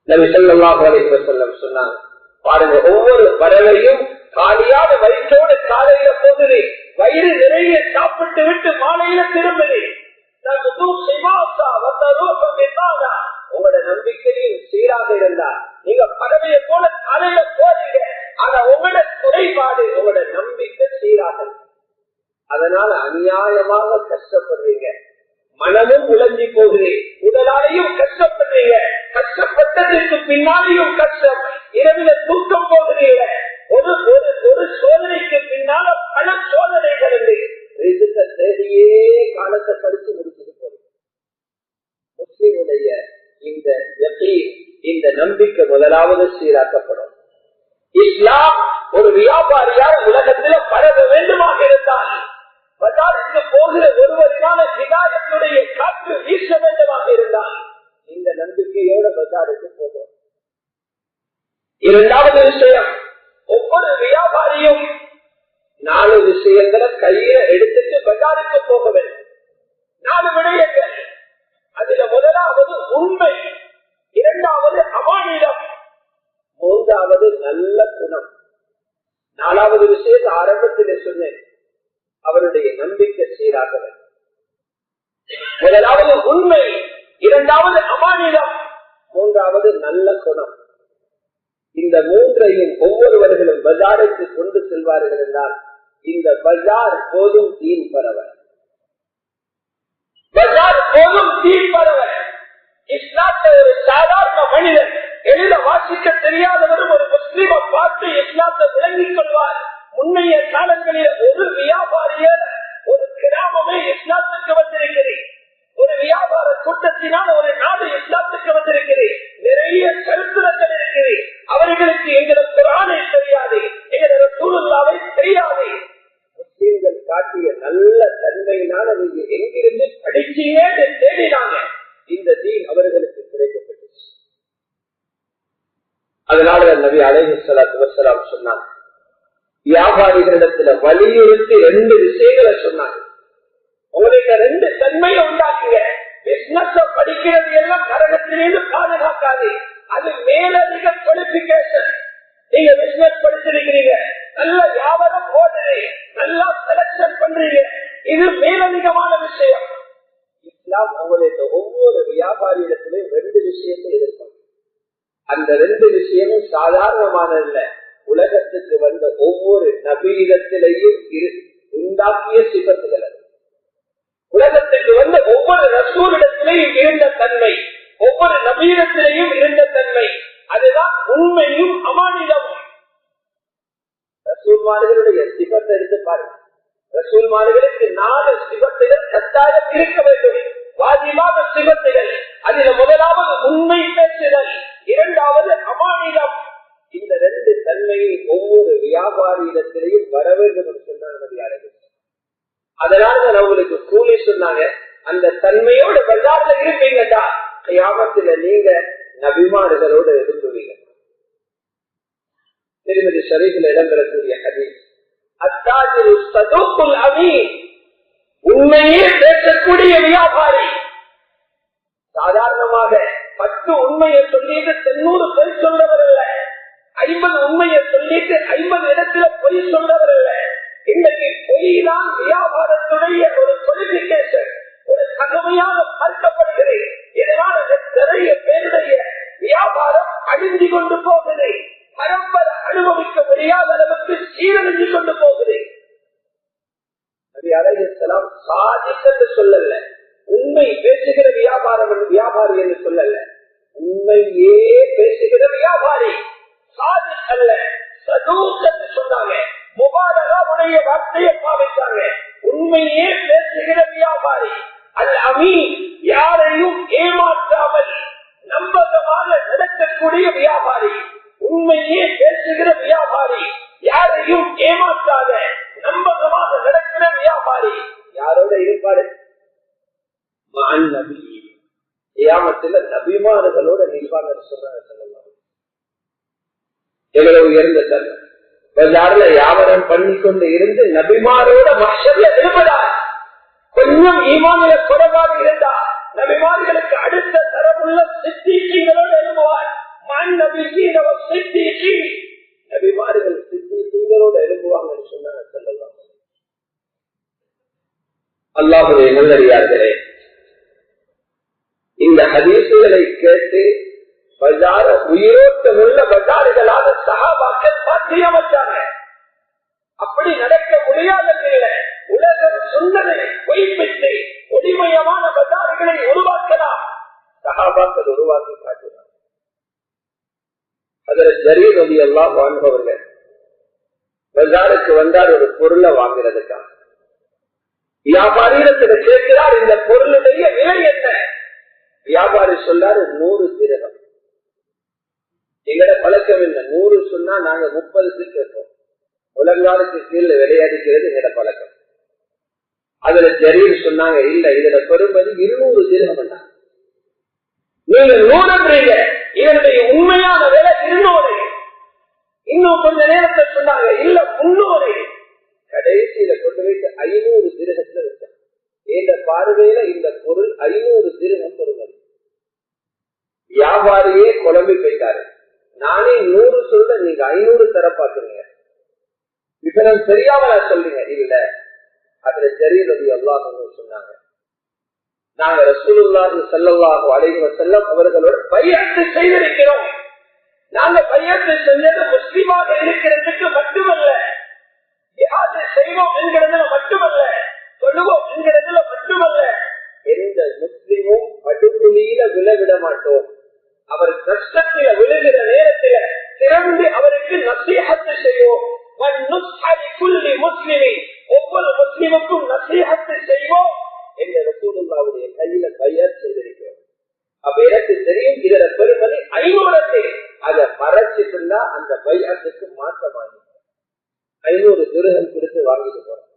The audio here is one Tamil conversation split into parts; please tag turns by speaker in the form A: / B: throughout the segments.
A: நபி ஸல்லல்லாஹு அலைஹி வஸல்லம் சொன்னாங்க, பாருங்க, ஒவ்வொரு வரவையும் காலியான வயிற்றோடு காலையில போகுது, வயிறு நிறைய சாப்பிட்டு விட்டு மாலையில திரும்புது. உங்களோட நம்பிக்கையும் சீராக இருந்தா நீங்க பறவையை போல காலையில போறீங்க. ஆனா உங்களோட குறைபாடு உங்களோட நம்பிக்கை சீராக. அதனால அநியாயமாக கஷ்டப்படுறீங்க, மனமும் உழஞ்சி போகுது, உடலாலையும் கஷ்டப்படுறீங்க, கஷ்டப்பட்டதற்கு பின்னாலேயும் கஷ்டம், இரவில தூக்கம் போகிறீங்க. ஒரு சோதனைக்கு பின்னால பல சோதனைகள் தேடியே காலத்தை கழித்து முடிச்சுட்டு போறீங்க. முஸ்லிமுடைய இந்த நம்பிக்கை முதலாவது சீராக்கப்படும். இஸ்லாம் ஒரு வியாபாரியார் உலகத்தில் பரவ வேண்டுமாக இருந்தால் பஜாருக்கு போகிற ஒருவரினால ஹிதாயத்துடைய காற்று வீச வேண்டுமாக இருந்தால் இந்த நம்பிக்கையோட பஜாருக்கு போகும். இரண்டாவது விஷயம், ஒவ்வொரு வியாபாரியும் 4 விஷயங்களை கையில எடுத்துட்டு பஜாருக்கு போக வேண்டும். 4 விடயங்கள். அதுல முதலாவது உண்மை, இரண்டாவது அமானிதம், மூன்றாவது நல்ல குணம். 4வது விஷயத்தை ஆரம்பத்திலே சொன்னேன், அவருடைய நம்பிக்கை சீராக வேண்டும். முதலாவது உண்மை, இரண்டாவது அமானிதம், மூன்றாவது நல்ல குணம். இந்த மூன்றையும் ஒவ்வொருவர்களும் பஜாருக்கு கொண்டு செல்வார்கள் என்றால் இந்த பஜார் போதும் தீன் பரவ. பஜார் போதும் தீன் பரவ. இஸ்லாத்தை ஒரு சாதாரண மனிதன் எழுத வாசிக்க தெரியாதவரும் ஒரு முஸ்லிமை பார்த்து இஸ்லாத்தை விளங்கிக் கொள்வார். முன்னைய காலங்களில் ஒரு வியாபாரிய ஒரு கிராமமே இஸ்லாத்துக்கு வந்திருக்கிறேன், ஒரு வியாபார கூட்டத்தினால் ஒரு நாடு இஸ்லாத்துக்கு வந்திருக்கிறேன். நிறைய சரித்திரங்கள் இருக்கிறேன். அவர்களுக்கு எங்களோட குர்ஆனை தெரியாது, எங்களோட ரசூலுல்லாஹ்வை தெரியாது. முஸ்லிம்கள் காட்டிய நல்ல தன்மையினால நீங்க எங்கிருந்து படிச்சீங்கன்னு தேடினாங்க. இந்த தீன் அவர்களுக்கு கிடைக்கப்பட்டுச்சு. அதனால நபி அலைஹிஸ்ஸலாத்து வஸ்ஸலாம் சொன்னாங்க, வியாபாரிகளிடத்துல வலியுறுத்தி 2 விஷயங்களை சொன்னாங்க. உங்களுக்கு 2 தன்மையை உண்டாக்குங்க. பிசினஸ் படிக்கிறது எல்லாம் நரகத்திலிருந்து பாதுகாக்காது. அது மேலதிக குவாலிபிகேஷன். நீங்க பிசினஸ் படிச்சிருக்கிறீங்க, நல்ல வியாபாரம் போடுறீங்க, நல்லா செலக்ஷன் பண்றீங்க, இது மேலதிகமான விஷயம். இஸ்லாம் உங்களுக்கு ஒவ்வொரு வியாபாரியிடத்திலும் 2 விஷயத்தை எதிர்பார்க்கும். அந்த 2 விஷயமும் சாதாரணமானதில்ல. உலகத்துக்கு வந்த ஒவ்வொரு நபியிடத்திலேயும் உண்டாக்கிய சிபத்துகள். உலகத்துக்கு வந்த ஒவ்வொரு ரசூலிடத்திலேயும் இருந்த தன்மை, ஒவ்வொரு நபியிடத்திலேயும் இருந்த தன்மை, அதுதான் உண்மையும் அமானிதமும். ரசூல்மார்களுடைய சிபத்தை எடுத்து பாருங்க. ரசூல்மார்களுக்கு 4 சிபத்துகள் கட்டாயம் இருக்க வேண்டும், வாஜிபான சிபத்துகள். அதில் முதலாவது உண்மை பேசுதல், இரண்டாவது அமானிதம். இந்த 2 தன்மையை ஒவ்வொரு வியாபாரியிடத்திலேயும் வர வேண்டும் என்று சொன்னாங்க. அதனால உங்களுக்கு கூலி சொன்னாங்க, அந்த தன்மையோட பஜார்ல இருப்பீங்கடா, கியாமத்துல நீங்க நபிமார்களோடு இருந்துவீங்க. திருமதி ஷரீஃபில் இடம்பெறக்கூடிய ஹதீஸ், அத்தாஜிரு ஸதூக்குல் அமீன், உண்மையே பேசக்கூடிய வியாபாரி. சாதாரணமாக 10 உண்மையை சொல்லிட்டு 90 பொய் சொல்றவர் அல்ல, 50 உண்மையை சொல்லிட்டு 50 இடத்துல பொய் சொல்றவர் அல்ல. இன்னைக்கு பொய்தான் வியாபாரத்துடைய ஒரு குவாலிபிகேஷன், ஒரு தகமையாக பார்க்கப்படுகிறது. இதனால நிறைய பேருடைய வியாபாரம் அழிந்து கொண்டு போகுது, பரம்பரை அனுபவிக்க முடியாத அளவுக்கு சீரழிஞ்சு கொண்டு போகுது. நபி அலைஹிஸ்ஸலாம் சாதிக் என்று சொல்லல, உண்மை பேசுகிற வியாபாரி என்று சொல்லல, உண்மையே பேசுகிற வியாபாரி. சாதிக் அல்ல, சதூக் என்று சொன்னாங்க. முபாரகாவுடைய வார்த்தையை பாவித்தாங்க. உண்மையே பேசுகிற வியாபாரி. அல் அமீன், யாரையும் ஏமாற்றாமல் நம்பகமாக நடக்கக்கூடிய வியாபாரி. உண்மையே பேசுகிற வியாபாரி, யாரையும் ஏமாற்றாத நம்பகமாக நடக்கிற வியாபாரி. யாரோட இருப்பாரு? மான் நபி. கியாமத்துல நபிமார்களோட நிற்பாங்க சொல்றாங்க. எவ்வளவு உயர்ந்த தன்மை. பஜார்ல வியாபாரம் பண்ணிக்கொண்டு இருந்து நபிமாரோட மஹ்ஷர்ல எழுப்பதார். கொஞ்சம் ஈமானில குறைவாக இருந்தா நபிமார்களுக்கு அடுத்த தரமுள்ள சித்திகளோடு எழுப்புவார். நபிமார்கள் சித்திகளோடு எழுப்புவாங்கன்னு சொன்னாங்க. சொல்லலாம். அல்லாஹ்வுடைய நல்லடியார்களே, இந்த ஹதீசுகளை கேட்டு பஜார உயிரோட்டமுள்ள பஜாறுகளாக சஹாபாக்கள் மாற்றி அமைச்சாங்க. அப்படி நடக்க முடியாததில்லை. உலகம் சுந்தரை பொய்ப்பித்து ஒளிமயமான பஜாறுகளை உருவாக்கலாம். சஹாபாக்கள் உருவாக்கி காட்டினார். அதில் ஜரீர் ரலியல்லாஹு அன்ஹு அவர்கள் பஜாருக்கு வந்தார் ஒரு பொருளை வாங்குறதுக்காக. வியாபாரியிடத்தில் கேட்கிறார், இந்த பொருளுடைய விலை என்ன? வியாபாரி சொன்னாரு 100 திரகம். எங்கட பழக்கம் என்ன? 100 சொன்னா நாங்க 30 கேட்போம். உலகாலுக்கு கீழே விளையாடிக்கிறது எங்கட பழக்கம். அதுல ஜரீர் சொன்னாங்க, இல்ல இதுல பெருமதி 200 திரகம். நீங்க 100 இதனுடைய உண்மையான விலை 200. இன்னும் கொஞ்ச நேரத்தை சொன்னாங்க, இல்ல 300. கடைசியில கொண்டு வைத்து 500 திரகத்துல வச்சாங்க. இந்த பார்வையில இந்த பொருள் 500 திரகம் பொருள். வியாபாரியே குழம்பி போயிட்டாரு. நானே 100 சொல்ற, நீங்க 500 தர பாக்குறீங்க. விவரம் தெரியாமல சொல்றீங்க. இல்ல, அதுல ஜரீர் அல்லாஹ் சொன்னாங்க, நாங்க ரசூலுல்லாஹி ஸல்லல்லாஹு அலைஹி வஸல்லம் அவர்களோட பைஅத்து செய்திருக்கிறோம். நாங்க பைஅத்து செஞ்சது முஸ்லிமாக இருக்கிறதுக்கு மட்டுமல்ல, ஜிஹாத் செய்வோம் என்கிறதுல மட்டுமல்ல, சொல்லுவோம் என்கிறதுல மட்டுமல்ல, எந்த முஸ்லிமும் படுகுழியில விழவிட மாட்டோம். அவர் கஷ்டத்தில விழுகிற நேரத்தில திறந்து அவருக்கு நசீஹத்து செய்வோம். ஒவ்வொரு முஸ்லிமுக்கும் நசீஹத்து செய்வோம் என்ற ரசூலுல்லாஹ்வுடைய கையில பைஅத் செய்திருக்கிறோம். அப்ப எனக்கு தெரியும் இதர பெருமதி 500. அதை மறைச்சிட்டுனா அந்த பைஅத்துக்கு மாற்றமாகி 500 திரகம் கொடுத்து வாங்கிட்டு போறோம்.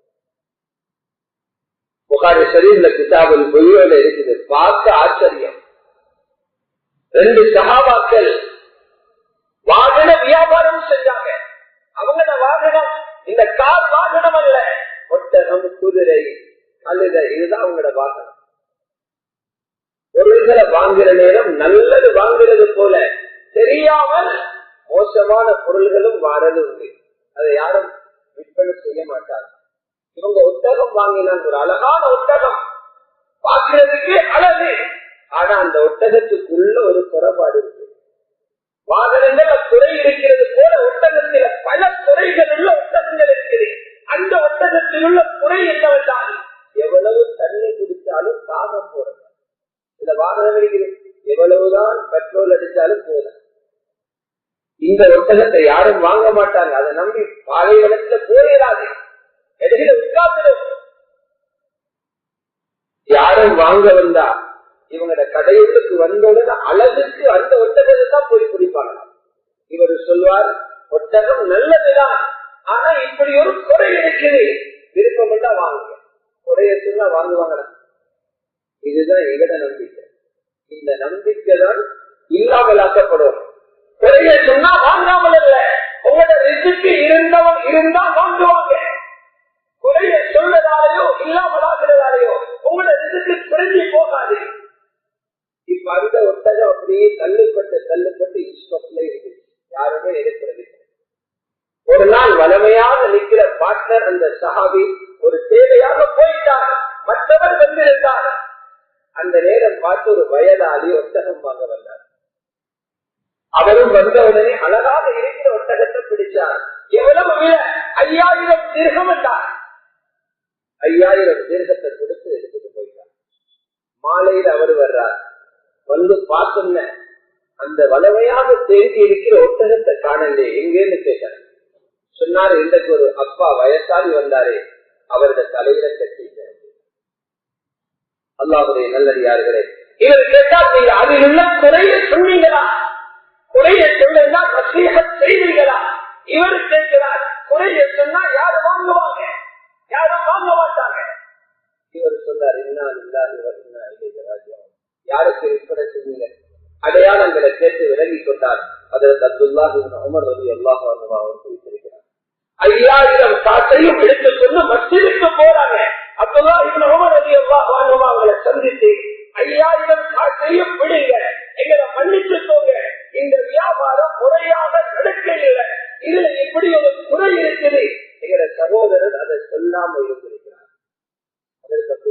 A: புகாரி ஷரீஃப்ல கிதாபுல் புயூல இருக்குது. பார்க்க ஆச்சரியம். 2 சஹாபாக்கள் வாகன வியாபாரம் செஞ்சாங்க. அவங்களோட வாகனம் இந்த கார் வாகனம் அல்ல, ஒட்டகம், குதிரை, கழுதை, இதுதான் அவங்களோட வாகனம். பொருள்களை வாங்குற நேரம் நல்லது வாங்குறது போல தெரியாமல் மோசமான பொருள்களும் வாரது உண்டு. அதை யாரும் விற்பனை செய்ய மாட்டாங்க. இவங்க ஒட்டகம் வாங்கினாங்க, ஒரு அழகான ஒட்டகம், பார்க்கிறதுக்கு அழகு. ஆனா அந்த ஒட்டகத்துக்குள்ள ஒரு குறைபாடு இருக்கு. வாகனங்கள் குறை இருக்கிறது போல ஒட்டகத்தில் பல குறைகள் உள்ள ஒட்டகங்கள் இருக்குது. அந்த ஒட்டகத்தில் உள்ள குறை என்னவென்றால் எவ்வளவு தண்ணி குடித்தாலும் தாகம் போறது. இந்த வாகனம் இருக்குது, எவ்வளவுதான் பெட்ரோல் அடித்தாலும் போதும். இந்த ஒட்டகத்தை யாரும் வாங்க மாட்டாங்க. அதை நம்பி பாலைவனத்துல போயிடாது, எதிர உட்கார்ந்துடும். யாரும் வாங்க வந்தா இவங்களோட கடைகளுக்கு வந்தோட அழகுக்கு அந்த ஒட்டகத்தை தான் போய் குடிப்பாங்க. இவர் சொல்வார், ஒட்டகம் நல்லதுதான், ஆனா இப்படி ஒரு குறை இருக்குது, விருப்பம் தான் வாங்குங்க. குறைய சொன்னா வாங்குவாங்களா? இதுதான் எங்கட நம்பிக்கை. இந்த நம்பிக்கை தான் இல்லாமல் ஆக்கப்படும். குறைய சொன்னா வாங்காமல் அல்ல, உங்களோட ரிஸ்க்கு இருந்தவன் இருந்தா வாங்குவாங்க. குறைய சொல்றதாலேயோ இல்லாமல் ஆகிறதாலேயோ உங்களோட ரிஸ்க்கு குறைஞ்சி போகாது. இப்ப அந்த ஒட்டகம் அப்படியே தள்ளுப்பட்டு இஸ்பத்துல இருக்கு, யாருமே எடுக்கிறது. ஒரு நாள் வளமையாக நிற்கிற பார்ட்னர் அந்த சஹாபி ஒரு தேவையாக போயிட்டார், மற்றவர் வந்திருந்தார். அந்த நேரம் பார்த்து ஒரு வயதாளி ஒட்டகம் வாங்க வந்தார். அவரும் வந்தவுடனே அழகாக இருக்கிற ஒட்டகத்தை பிடிச்சார். எவ்வளவு விலை? 5000 திர்ஹம் என்றார். 5000 திர்ஹத்தை கொடுத்து எடுத்துட்டு போயிட்டார். மாலையில் அவர் வர்றார். வந்து பார்த்தோம்ன அந்த வளமையாக தேங்கி இருக்கிற ஒட்டகத்தை காணலே, எங்கேன்னு கேட்டார். சொன்னாரு, இன்றைக்கு ஒரு அப்பா வயசாகி வந்தாரே, அவருடைய தலையில கட்டிட்டார். அல்லாஹ்வுடைய நல்லடியார்களே, இவர் கேட்டால் நீங்க அதில் உள்ள குறைய சொன்னீங்களா? குறைய சொன்னா நசீஹத் செய்வீங்களா? இவர் கேட்கிறார், குறைய சொன்னா யாரும் வாங்குவாங்க? யாரும் வாங்க மாட்டாங்க. இவர் சொன்னார், யாருக்கு விற்பனை செய்வீங்க? அடையாளங்களை கேட்டு விலகி கொண்டார். அதற்கு அப்துல்லாஹ் இப்னு உமர் ரலியல்லாஹு அன்ஹு அவர் குறிப்பிட்டிருக்கிறார். 5000 காசையும் எடுத்துக்கொண்டு மஸ்ஜிதுக்கு போறாங்க. அப்துல்லாஹ் இப்னு உமர் ரலியல்லாஹு அன்ஹு அவங்களை சந்தித்து 5000 காசையும் விடுங்க, எங்களை மன்னிச்சுக்கோங்க, இந்த வியாபாரம் முறையாக நடக்கல, இதுல எப்படி ஒரு குறை இருக்குது என்கிற சகோதரர் அதை சொல்லாம இருந்திருக்கிறார். அதற்கு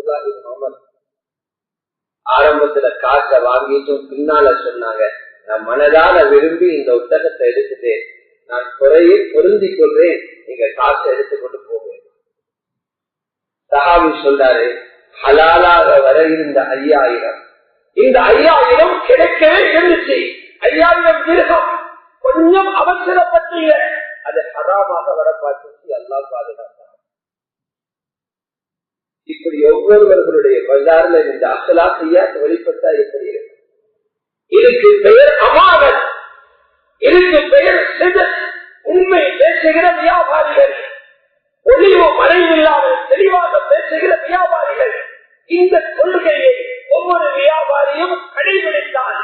A: ஆரம்பத்துல காசை வாங்கிட்டும் பின்னால சொன்னாங்க, நான் மனதால விரும்பி இந்த ஒட்டகத்தை எடுத்துட்டேன், நான் குறையை பொருந்திக் கொள்றேன், நீங்க காசை எடுத்துக்கொண்டு போவேன். சஹாபி சொல்றாரு, ஹலாலாக வர இருந்த 5000, இந்த 5000 கிடைக்கவே இருந்துச்சு. 5000 திர்ஹம் கொஞ்சம் அவசரப்பட்டீங்க, அது ஹராமாக வர பார்த்து அல்லாஹ் பாதுகாத்தார். இப்படி ஒவ்வொருவர்களுடைய பஜார்ல இந்த அசலாசியா வெளிப்பட்டா எப்படி இருக்கும்? இதுக்கு பெயர் அமானத், இதுக்கு பெயர் சிதக். உண்மை பேசுகிற வியாபாரிகள், ஒளிவு மறைவில்லாமல் தெளிவாக பேசுகிற வியாபாரிகள், இந்த கொள்கையை ஒவ்வொரு வியாபாரியும் கடைபிடித்தால்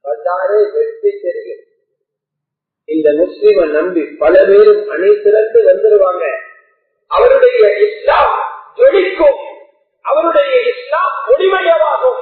A: பஜாரே வெற்றி தெரியும். இந்த முஸ்லிமை நம்பி பல பேரும் அனைத்திறந்து வந்துடுவாங்க. அவருடைய இஸ்லாம் ஜொலிக்கும், அவருடைய இஸ்லாம் ஒளிமயமாகும்.